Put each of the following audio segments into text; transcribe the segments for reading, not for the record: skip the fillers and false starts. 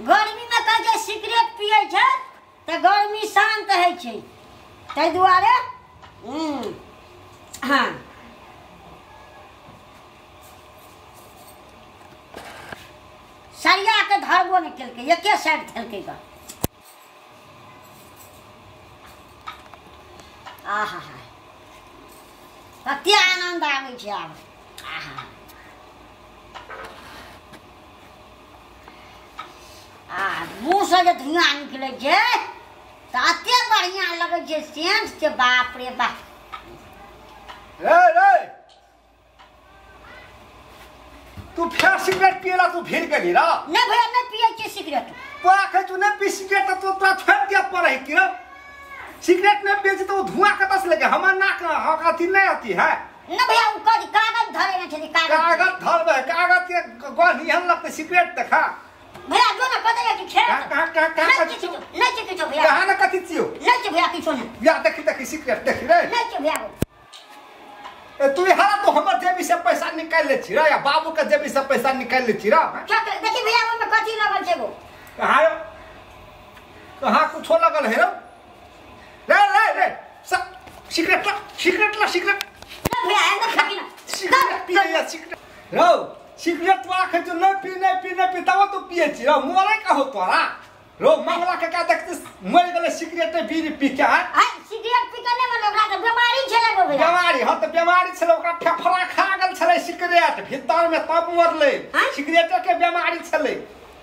गर्मी में कहे सिगरेट पिए छै त गर्मी शांत है छै तै दुआरे हाँ सरिया के धरबो नहीं केलकै एके साइड खेलकै ग आहा कते आनंद आबै छै आब आहा मुँह से जो धुआं निकले छै त अते बढ़िया लगे छै सेंट से बाप रे बाप रे तू फिर सिगरेट पिएला तू फिर गेली रा नहीं भैया नहीं पिए छै सिगरेट तोरा कहे तू नहीं पी सिगरेट तो तोरा छोड़ दिया पड़े कि रे सिगरेट नहीं पिए तो धुआं कतऽ से लगे हमर नाक अथी नहीं आती है नहीं भैया उ कागज धरे नहीं छै कागज धरबे कागज के गन यहन लगते सिगरेट देखा भैया जो ना पता है कि खेत कहां नहीं छै किछो भैया कहां न कथि छियो नहीं छै भैया किछो नहीं या देखी सिगरेट देखी रे नहीं छै भैया तू हरा तो हमर जेबी से पैसा निकाल ले छी रे या बाबू के जेबी से पैसा निकाल ले छी रे क्या देखी भैया ओमे कथि लगल छै वो कहां कुछो लगल है रे सिगरेट नहीं भैया है ना खाकी ना सिगरेट पिए या सिगरेट रो सिगरेट तो आखे जो नहीं पी तब तो पिए छी रो मोरे का हो तोरा रो मंगला के का देखते मर गेले सिगरेट बीड़ी पी के है सिगरेट पी के नहीं ओकरा के बीमारी छले गो भैया बीमारी हां त बीमारी छले ओकरा फेफड़ा खा गेल छले सिगरेट भीतर में तब मरले सिगरेट के बीमारी छले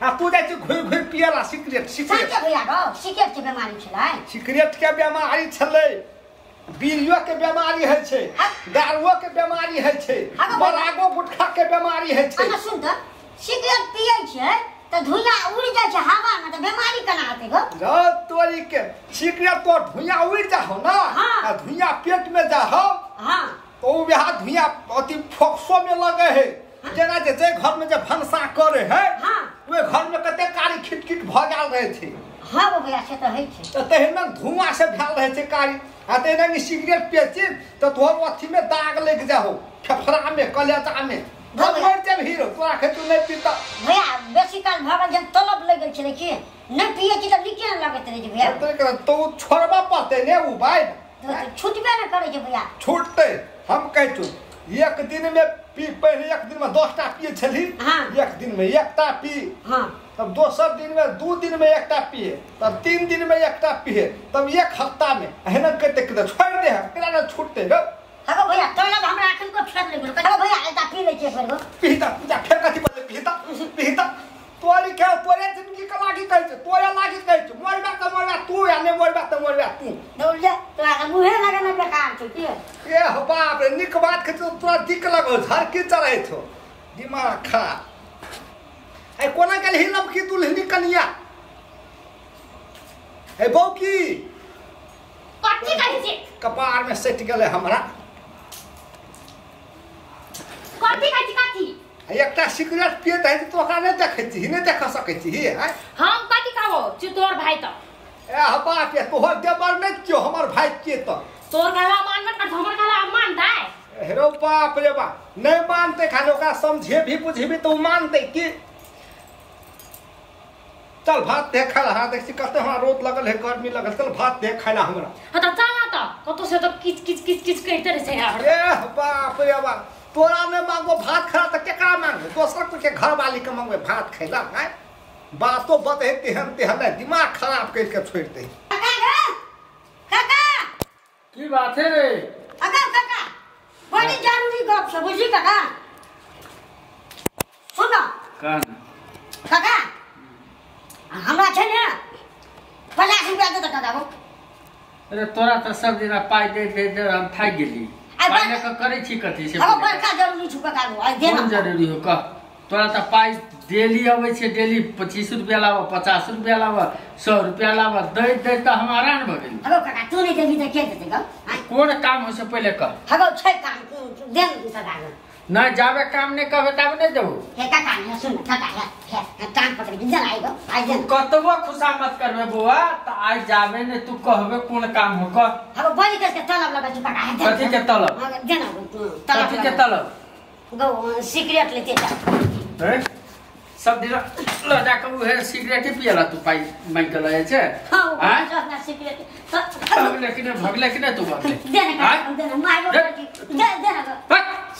आ तू जाय छी घुर पिएला सिगरेट सच भैया रो सिगरेट के बीमारी छले सिगरेट के बीमारी छले बीड़ियो के बीमारी है छे दारुओ के बीमारी है छे बरागो गुटखा के बीमारी है छे अना सुन त सिगरेट पिए छै त धुइयां उड़ जाय छै हवा में त बीमारी केना आते गो रो तोरी के सिगरेट तो धुइयां उड़ जा हो ना आ धुइयां पेट में जा हो हां तो वह धुइयां अति फोक्सो में लगे है जेना जे घर में जे भनसा करे है वे घर में कते कारी खिटखिट भ गेल रहे छे हां भैया से त है छै त तेहन धुआं से भेल रहे छे कारी आ तेहन सिगरेट पिए छी त तोहर अथी में दाग लग जाहो फेफड़ा में कलेजा में मर जब हीरो तोरा के तू नहीं पीता भैया बेसी काल भगल जब तलब लग गेल छले कि नहीं पिए छी त लिखे न लगत रहे भैया तो छोड़बा पड़ते ने उ भाई तो छूटबे न करे छै भैया छूटते हम कह छु एक दिन में पी पहले एक दिन में 10टा पिए छली एक दिन में एकटा पी तब दोसर दिन में 2 दिन में एकटा पिए तब 3 दिन में एकटा पिए तब एक हफ्ता में एहन करते छोड़ दे केना न छूटते रे हगो भैया तलब हमरा अखन को फेर ले गेल हगो भैया एटा पी ले छै फेर पीता पूजा फेर कथि बोले पीता तोरी के तोरे जिंदगी का लागी कहै छै तोरे लागी कहै छै मरबा त मरबा तू या ने मरबा त मरबा तू दौड़ जा तोरा के मुहे लगे न बेकार छै की ए हो बाप रे निक बात के तोरा दिक लगो झर के चढ़ै छो दिमाग खा ए कोना गेल हिलम की दुल्हनी कनिया ए बौकी कथि कहै छै कपार में सट गेले हमरा कथि कहै छै कथि एकटा सिगरेट पियत है तो ओकरा नहीं देखै छी नहीं देख सकै छी हम कथि कहबो छी तोर भाई त ए बाप रे तोहर देवर नहीं क्यों हमर भाई के त तोर कहला मानबे कर हमर कहला मानतै हेरो बाप रे बा नहीं मानते खाली ओकरा समझे भी बुझबी तो मानते की चल भात दे खाला हां देख कते हमरा रोद लगल है गर्मी लगल चल भात दे खाला हमरा हां त चल त कतो से तो किच कहते रहे छै यार ए बाप रे बा तोरा ने मांगो भात खा त केकरा मांगे दोसर के घर वाली के मांगे भात खैला है बातो बते तेहन दिमाग खराब करके छोड़ दे काका की बात है रे काका बड़ी जरूरी गप छै बुझी काका सुनो काका हमरा छै ने 50 रुपया दे त काका अरे तोरा त सब दिन पाई दे हम थाक गेली पाई न करे छी कथि से हां बड़का जरूरी छु काका आई दे ना जरूरी हो का तोरा त पाई डेली आवे छे डेली 25 रुपया लावा 50 रुपया लावा 100 रुपया लावा दे त हमारा न भगेल हगो काका तू नहीं देबी त के देते ग कोन काम हो से पहले कर हगो छै काम दे काका ना जावे काम नहीं कहबे तब नहीं देबो हे काका ने सुन काका हे टांग पकड़ के जन आइगो आई जन कतबो खुशामत करबे बुआ त आज जावे ने तू कहबे कोन काम हो कर हगो बड़ी के तलब लगा छु काका कथि के तलब देना कथि के तलब गो सिगरेट लेते जा हैं सब दिन ल जाके उहे सिगरेट पियला तू पाई मांग के लए छे हां अपना सिगरेट भगले कि नहीं तू भगले देना मारो दे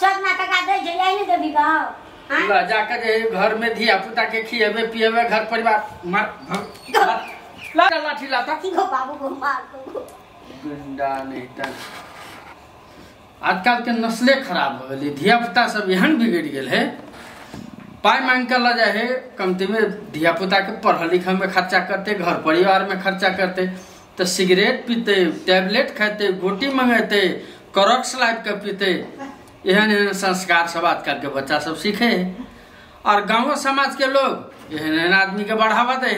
सब ना टका दे जे आई नहीं देबी का ल जाके जे घर में धिया पुता के खिएबे पिएबे घर परिवार मार ला लाठी लाता की गो बाबू को मार को गुंडा नहीं त आजकल के नस्ले खराब हो गई धिया पुता सब एहन बिगड़ गेल है पाई मांग कर ला जाए कमती में धिया पुता के पढ़ा लिखा में खर्चा करते घर परिवार में खर्चा करते तो सिगरेट पीते टैबलेट खाते गोटी मंगेते करक्स लाइफ के पीते एहन एहन संस्कार सब आजकल के बच्चा सब सीखे और गाँव समाज के लोग एहन एहन आदमी के बढ़ावा दे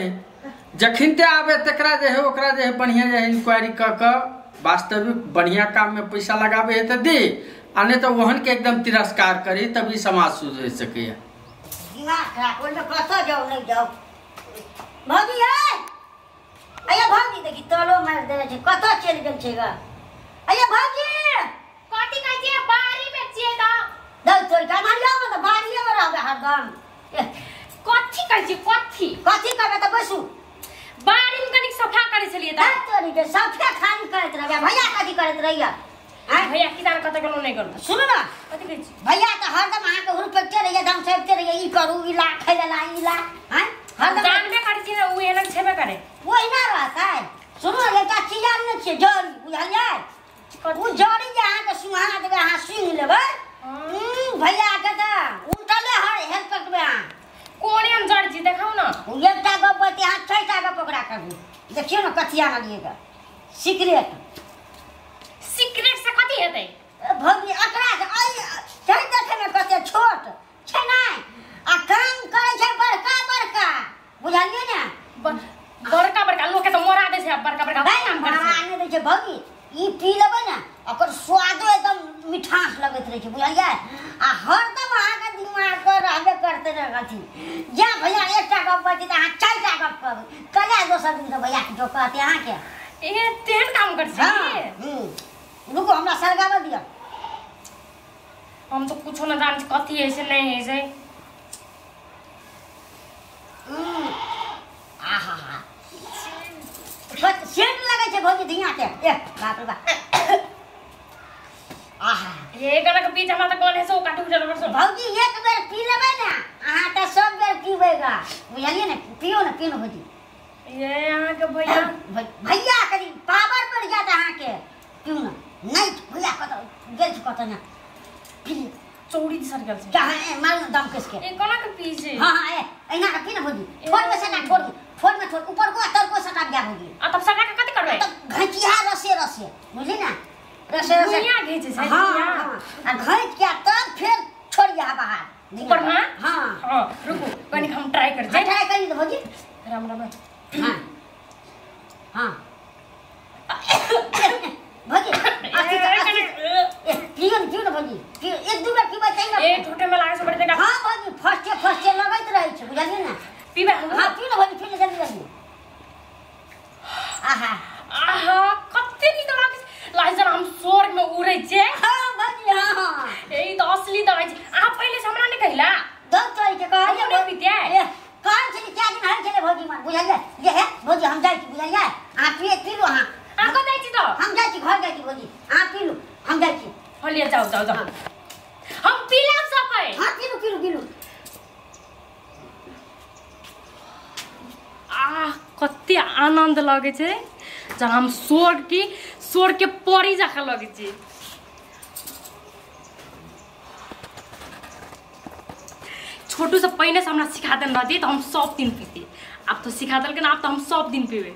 जखिनते आवे तकरा जे है ओकरा जे है बढ़िया जे इंक्वायरी क वास्तविक बढ़िया काम में पैसा लगावे है तो दे आ नहीं तो वहन के एकदम तिरस्कार करी तभी समाज सुधर सके कत जाओ नहीं जाओ भाभी है अया भाभी देखी तलो मार देने छे कत चल गेल छेगा अया भाभी कथी कहै छै बारी में छिए त दल तोर का मारिया में तो बारिये में रहबे हरदम कथी कहै छै कथी करबे त बसु बारी में कनिक सफा करे छलिए त तोरी के सफा खाली करत रहबे भैया कथी करत रहिया भैया किसान कत गेलो नहीं करू सुनो ना कथी कहै छी भैया त हरदम अहाँ के हुरपटे रहिया दम सेबते रहिया ई करू ई ला खैला ला ई ला हैं हरदम जानबे करै छी ना उ एलग छेबे करे वही ना रहता है सुनो एकटा चीज न छे जड़ी बुझलियै उ जड़ी जे अहाँ के सुहाना देबे अहाँ सुन लेबै भैया के त उल्टले है हेल्प करबे अहाँ कोने हम जड़ जी देखाऊ ना एकटा गप बते अहाँ छैटा गप पकड़ा करू देखियो ना कथिया ना लिएगा सीक्रेट से कथी हेतै भगी अकरा के आई छै देखे में कते छोट छै नै आ काम करे छै बड़का बड़का बुझलियै ना बड़का लोग के तो मोरा दे छै बड़का काम करे छै आने दे छै भगी ई पी लेबै ना ओकर स्वादो एकदम मिठास लगैत रहै छै बुझलियै आ हरदम अहाँ के दिमाग पर रहबे करते रहथि जा भैया एकटा गप बति त अहाँ चारिटा गप कहबै कले दोसर दिन त भैया के जो कहते अहाँ के ए तेहन काम कर छी रुको हमरा सरगावा दिया हम तो कुछ ना जान कथी है से नहीं है से आहा सेंट लगे छै भौजी धिया के ए बाप रे बाप आहा ये गला के बीच हमरा त कोन है से ओ काटू जर बरसो भौजी एक बेर पी लेबै ना अहाँ त सब बेर पीबेगा बुझलियै ना पियो ना पियो भौजी ये यहाँ के भैया भैया करी पावर बढ़ जात अहाँ के पियो ना नहीं भैया कत गेल छ कत ना पी चौड़ी सर गेल छै कहां है मार दम किस के ए कोना के पी छै हां हां ए एना के पी ना भौजी फोन में सटा छोड़ फोन में छोड़ ऊपर को तर को सटा गया भौजी आ तब सटा के कथी करबै तब घटिया रसे बुझली ना रसे दुनिया घिचे छै हां आ घट के तब फिर छोड़िया बाहर ऊपर ना हां हां रुको कनी हम ट्राई कर छै ट्राई करी तो भौजी राम राम हां हां भौजी पियो ना भौजी एक दू बार पीबे चाहिए ए छोटे में लागे से बड़े देगा हां भौजी फर्स्ट लगैत रहै छै बुझलियै ना पीबे हां पियो ना भौजी पियो जल्दी आहा कते नी तो लागे जरा हम स्वर्ग में उड़ै छै हां भौजी हां ए तो असली दवाई छै आ पहिले से हमरा नहीं कहला दो तोरी के कहलिए नहीं पीते कान से क्या दिन है चले भौजी मन बुझलियै ये है भौजी हम जाइ छी बुझलियै आ पी लो हां आ को जाइ छी तो हम जाइ छी घर जाइ छी भौजी आ पी लो हम जाइ छी हलिया जाओ हम पीला सकै हां पी लो कते आनंद लगे छै जब हम स्वर्ग के परी जाखा लगे छै छोटू से पहले से हमरा सिखा देन रहती तो हम सब दिन पीते अब तो सिखा देलके ना अब तो हम सब दिन पीबे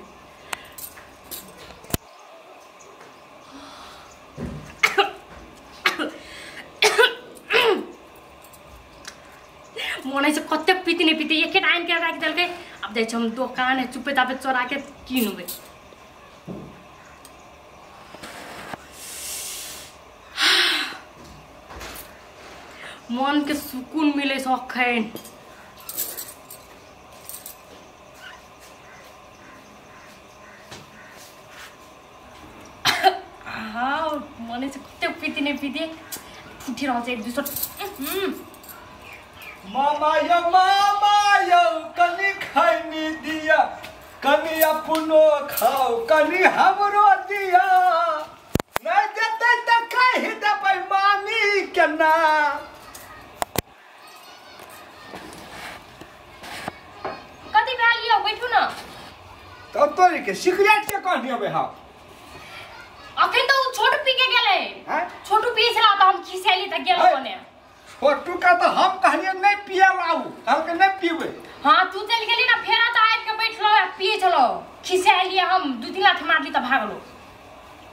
मोने से कते पीती नहीं पीती एक टाइम के राख देलके अब जाइ हम दुकान है चुपे चापे चोरा के कीनबे मन के सुकून मिले सखैन हाँ मने से कते पीती नहीं पीती फुटी रहन्छ एक दूसरा मामा कनी हमरो दिया नहीं देते तो कह देबै मामी के ना। कथी भए लियो बैठू ना। तो तोरी के सिगरेट के कहनी अबे हां अखन तो छोटू पी के गेले हैं। छोटू पी छला त हम खिसेली त गेल कोने। छोटू का तो हम कहलिए नहीं पिए लाऊ हम के नहीं पीबे। हां तू चल गेली ना फेरा त आइ के बैठलो पिए चलो खिसेली हम दू तीन लात मारली त भागलो।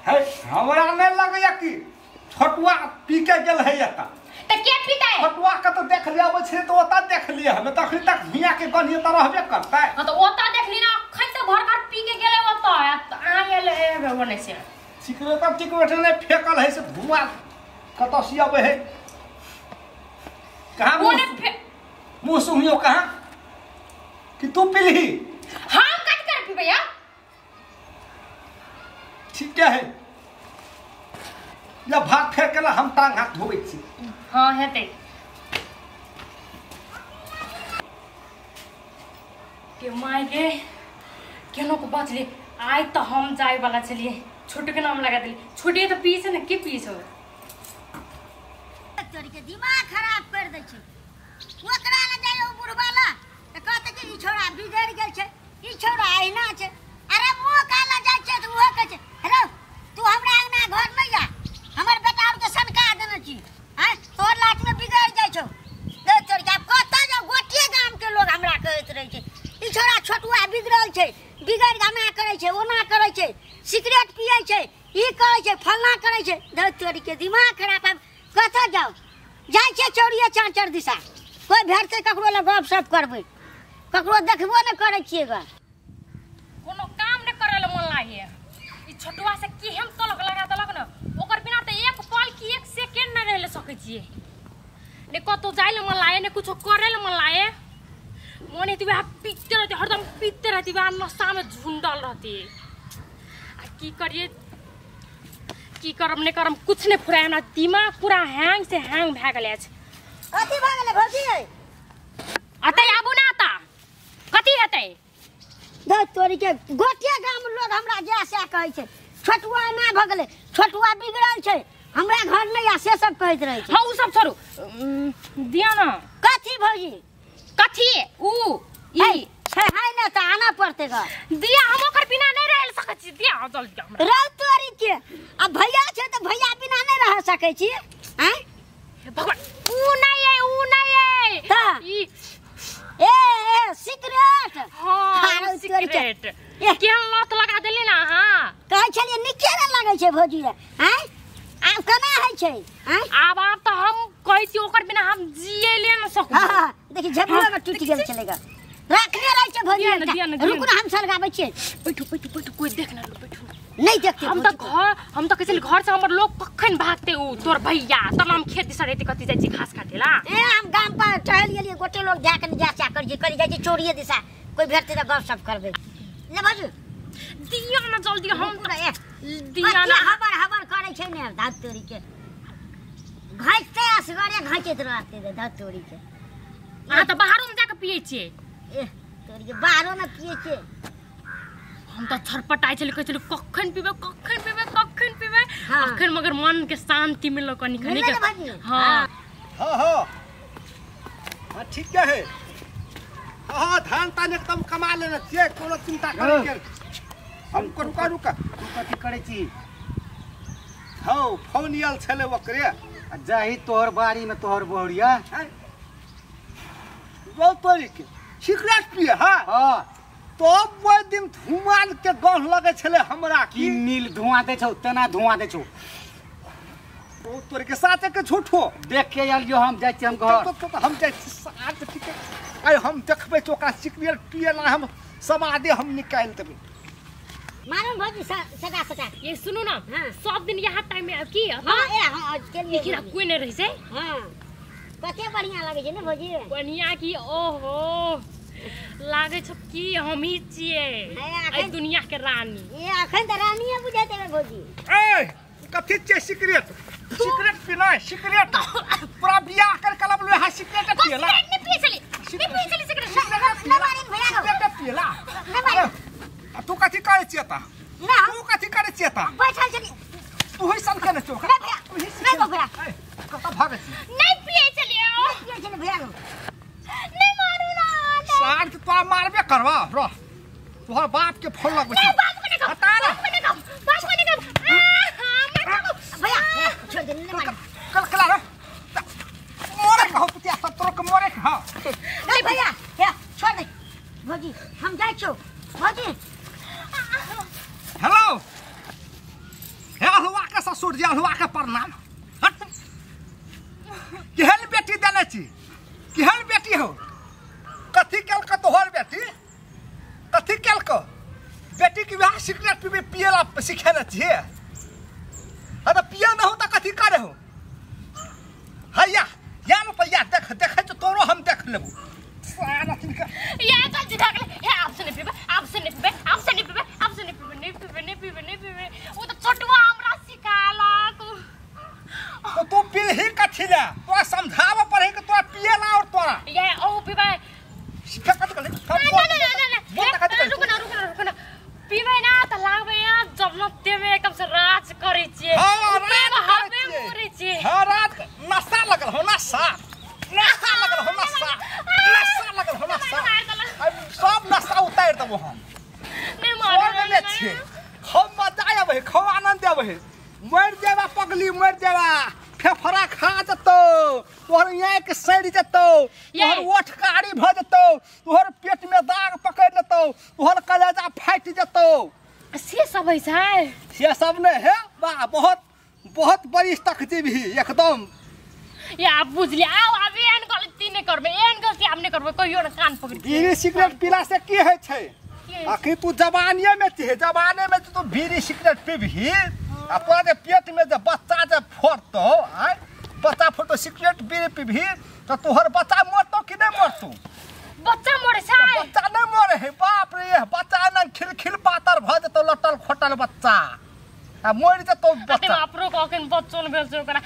है हमरा नहीं लगैया कि छोटुआ पी के गेल है एता त के पीता है। छोटुआ का तो देख लिया अब छे तो ओता देख लिया हमें तो अखनी तक मियां के कहनी त रहबे करता है। हां त ओता देखली ना खन से भर भर पी के गेले ओता आयल बने से सिगरेट अब टिकवेट ने फेकल है से धुआं कतसी आवे है कहां मुंह सुनियो कहां कि तू पीली। हां कट कर पी भैया ठीक है या भाग फेर केला हम टांग हाथ धोबै छी। हां हेते के माय गे केनो को बचले आइ त हम जाय वाला चलिए छोटू के नाम लगा दिली छोटी तो पी से न के पी छो तोरी के दिमाग खराब कर दे छै ओकरा ले जाय ओ बुढ़वाला त कहते कि ई छोरा बिगड़ गेल छै ई छोरा आइना छै। अरे मुंह काला जाय छै त वो कह छै हेलो तू हमरा अंगना घर में जा हमर बेटा और के सनका देने छी हैं तोर लाट में बिगड़ जाय छौ दे तोरी के कहता जा गोटिए गांव के लोग हमरा कहैत रहे छै ई छोरा छोटुआ बिगड़ल छै बिगड़ गाना करे छै ओना करे छै सिगरेट पिए छै ई करे छै फलना करे छै दे तोरी के दिमाग खराब अब कथा जाओ जाय छै चौड़िए चांचर दिशा कोई भेटते ककरो ले गप सप करबै ककरो देखबो न करे छियै ग कोनो काम न करे ले मन लागे ई छोटुआ से केहन तलक लगा देलक न ओकर बिना त एक पल की एक सेकंड न रह ले सकै छियै ने कतो जाय ले मन लागे ने कुछो करे ले मन लागे मोने तिबा पीते रहती हरदम पीते रहती बा नशा में झुंडल रहती आ की करिए की करम ने करम कुछ ने फुराय हमरा दिमाग पूरा हैंग से हैंग भ गेले छै। कथी भ गेलै भौजी अतै आबू ना ता कथी हेतै दे तोरी के गोटिया गाम लोग हमरा जे से कहै छै छोटुआ ना भ गेलै छोटुआ बिगड़ल छै हमरा घर में या से सब कहैत रहे छै। हां उ सब छोड़ू दिया ना कथी भौजी कथी उ ई छै है ना त आना पड़ते ग दिया हम ओकर बिना नहीं रह सकै छी दिया जल्दी हमरा रह तोरी के अब भैया छै त भैया बिना नहीं रह सकै छी हैं भगवान उ नहीं त ई ए सिगरेट हां सिगरेट केहन लत लगा देली ना हां कहै छलिए निके न लागै छै भौजी रे हैं आब केना है छै हैं आब त हम कहै छी ओकर बिना हम जिए ले न सकू। हां देखि झपड़ा में टूट गेल चलेगा रखने रह छै भौजी रुक ना हम सरगाबै छियै बैठू बैठू बैठू कोई देख ना बैठू नहीं देखते हम त कहै छी घर से हमर लोग कखन भागते उ तोर भैया तमाम खेत दिस रहते कथि जाय छी घास काटेला ए हम गांव पर टहल गेलिए गोटे लोग जाके जा कर जाय छी चोरिए दिशा कोई भेटते त गप सप करबै ले भौजी दिया ना जल्दी हम पूरा ए दिया ना हबर करे छै ने धात तोरी के घाइते असगरे घाइते रहते धात तोरी के आ त बाहरो में जाके पिए छी ए तोरी के बाहरो में पिए छै हम त छरपटाइ छले कहै छले कखन पीबे हाँ। अखन मगर मन के शांति मिललो कनी खनी के हां हां ठीक है हां धान तान एकदम कमा लेना चाहिए कोनो चिंता करे के हम कोन करू का कथी करे छी हौ फोन आयल छले ओकरे जाही तोहर बाड़ी में तोहर बहुरिया वो तोरी के सिगरेट पिए हां हां तो वो दिन धुआं के गन लगे छले हमरा की नील धुआं दे छौ तना धुआं दे छौ तो तोरी के साथे के झूठो देख के आलियो हम जाय छी हम घर तो हम जाय छी साथ ठीक है आइ हम देखबै तो ओकरा सिगरेट पिए ना हम सब आदे हम निकाल देबै मालूम भौजी सदा ये सुनो ना हाँ। सब दिन यहाँ टाइम में की हां ए हां के लिए लेकिन कोई नहीं रही से हां कते बढ़िया लागे छै ने भौजी बढ़िया की ओहो लागे छ कि हम ही छिए ए दुनिया के रानी ए अखन त रानीए बुझाते रे भौजी ए कथि छै सिगरेट पीना सिगरेट पूरा बियाह कर कलब ले हा सिगरेट पिएला नहीं पिए चली सिगरेट नबारी भैया सिगरेट पिएला तू कथि कहै चेता ना तू कथी करे चेता बैठल चली तू ही सन के न चोक नहीं भैया नहीं गो भैया कत भागे छी नहीं पिए चलिए ये चले भैया लो नहीं मारू ना सार के तोरा मारबे करवा रो तोहर बाप के फोन लगबे नहीं बात को नहीं हटा ना बात को नहीं भैया छोड़ दे नहीं मार कल कला रे मोरे कहो पुतिया सब तोर के मोरे के हां नहीं भैया या छोड़ दे भौजी हम जाए छो भौजी हेलो हे हलवा के ससुर जी हलवा के प्रणाम हट केहन बेटी देने छी केहन बेटी हो कथी केल के तोहर बेटी कथी केल के बेटी के बियाह सिगरेट पीबे पियला सिखेने छी अरे पिया न हो त कथी करे हो हैया या रुपया देख देख तो तोरो हम देख लेबू सारा तिनका ये गलती भाग ले ये आपसे नहीं पीबे आपसे नहीं पीबे आपसे नहीं पीबे आपसे नहीं पीबे नहीं पीबे नहीं पीबे नहीं पीबे वो तो छोटवा हमरा सिखाला तो तू पीही कथी ले तोरा समझाव पड़े कि तोरा पियला और तोरा ये ओ पीबे फेकत कर ना रुक ना पीबे ना त लागबे या जब न तेमे एकदम से राज करै छियै हां राज हबे मोरै छियै हां राज नशा लगल हो नशा लगल हो नशा लगल हो नशा सब नशा उतार देबो हम नहीं मारू ले छी हम मजा आवे खो आनंद आवे मर जेबा पगली मर जेबा फेफड़ा खा जतो तोहर यहाँ के सड़ जतो तोहर ओठ कारी भ जतो तोहर पेट में दाग पकड़ लेतो तोहर कलेजा फाट जतो से सब है ये सब ने है वाह बहुत बहुत बड़ी तकलीफ ही एकदम या आप बुझ लिया आओ अब एन गलती नहीं करबे एन गलती आप नहीं करबे कहियो ना कान पकड़ के बीड़ी सिगरेट पीला से की है छै आखिर तू जवानिये में थी जवाने में तू बीड़ी सिगरेट पीबही आ तोरा जे पेट में जे बच्चा जे फोड़तो आय बच्चा फोड़तो सिगरेट बीड़ी पीबही तो तोहर बच्चा मरतो कि नहीं मरतो बच्चा मरे छै बच्चा नहीं मरे है बाप रे बच्चा न खिलखिल पातर भ जतो लटल खोटल बच्चा आ मर जतो बच्चा आप रो कखन बच्चों ने भेल करा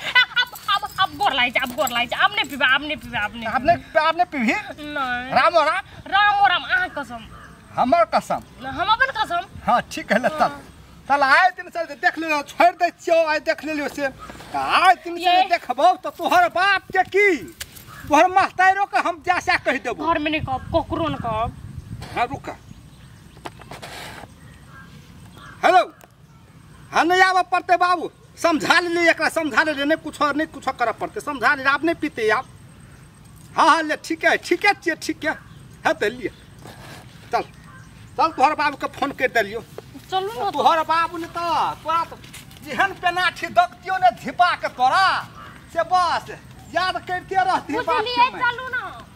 अब गोर लाई छै आप नहीं पीबे आपने पीबही नहीं राम राम आ कसम हमर कसम हम अपन कसम हाँ ठीक है चल आए दिन से देख ले छोड़ दे छियो आए देख ले से आए दिन से देखबो तो तोहर बाप के की तोहर मास्टरो के हम जैसा कह देबो घर में नहीं कब कोकरो न कब हां रुक हेलो हां नहीं आवे पड़ते बाबू समझा ले एकरा समझा ले नहीं कुछ करे पड़ते समझा ले आप नहीं पीते आप हां ले ठीक है है तो लिए चल तोहर बाबू के फोन कर दलियो चलू ना तोहर बाबू ने तो तोरा तो जेहन पेनाठी दगतियो ने धिपा के तोरा से बस याद करते रहती बात चलू ना